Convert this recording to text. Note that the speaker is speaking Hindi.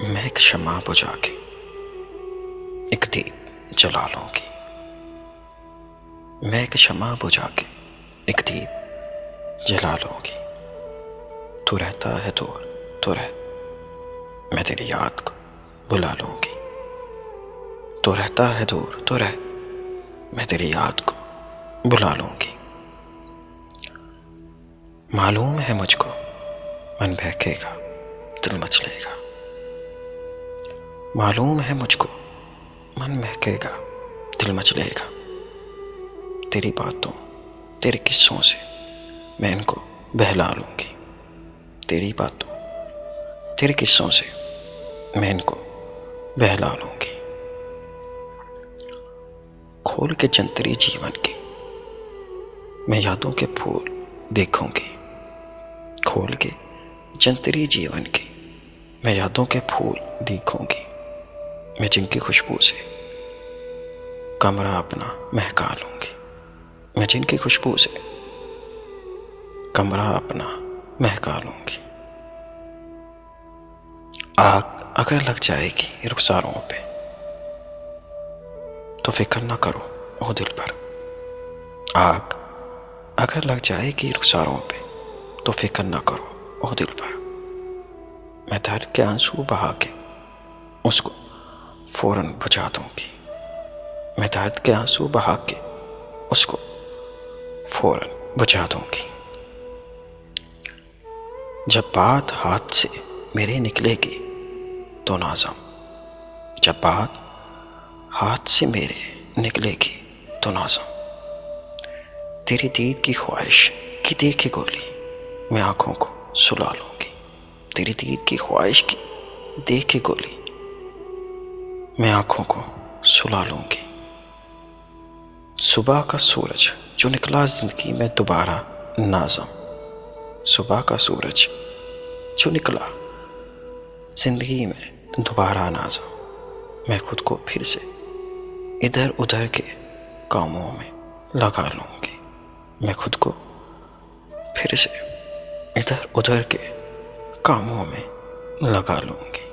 मैं एक शम्मा बुझा के एक दीप जला लूंगी। मैं एक शम्मा बुझा के एक दीप जला लूंगी। तू रहता है दूर तो रह, मैं तेरी याद को बुला लूंगी। तू रहता है दूर तो रह, मैं तेरी याद को बुला लूंगी। मालूम है मुझको मन बहकेगा दिल मचलेगा। मालूम है मुझको मन महकेगा दिल मचलेगा। तेरी बातों तेरे किस्सों से मैं इनको बहला लूंगी। तेरी बातों तेरे किस्सों से मैं इनको बहला लूंगी। खोल के जंतरी जीवन की मैं यादों के फूल देखूंगी। खोल के जंतरी जीवन की मैं यादों के फूल देखूंगी। मैं जिनकी खुशबू से कमरा अपना महका लूंगी। मैं जिनकी खुशबू से कमरा अपना महका लूंगी। आग अगर लग जाएगी रुखसारों पे तो फिक्र न करो ओ दिल भर। आग अगर लग जाएगी रुखसारों पे तो फिक्र न करो ओ दिल भर। मैं दर्द के आंसू बहा के उसको फौरन बुझा दूंगी। मैं दर्द के आंसू बहा के उसको फौरन बुझा दूंगी। जब बात हाथ से मेरे निकलेगी तो नाज़म, जब बात हाथ से मेरे निकलेगी तो नाज़म, तेरी दीद की ख्वाहिश की देखे गोली मैं आंखों को सुला लूंगी। तेरी दीद की ख्वाहिश की देखे गोली मैं आंखों को सुला लूंगी। सुबह का सूरज जो निकला जिंदगी में दोबारा नाज़म, सुबह का सूरज जो निकला जिंदगी में दोबारा नाज़म, मैं खुद को फिर से इधर उधर के कामों में लगा लूंगी। मैं खुद को फिर से इधर उधर के कामों में लगा लूंगी।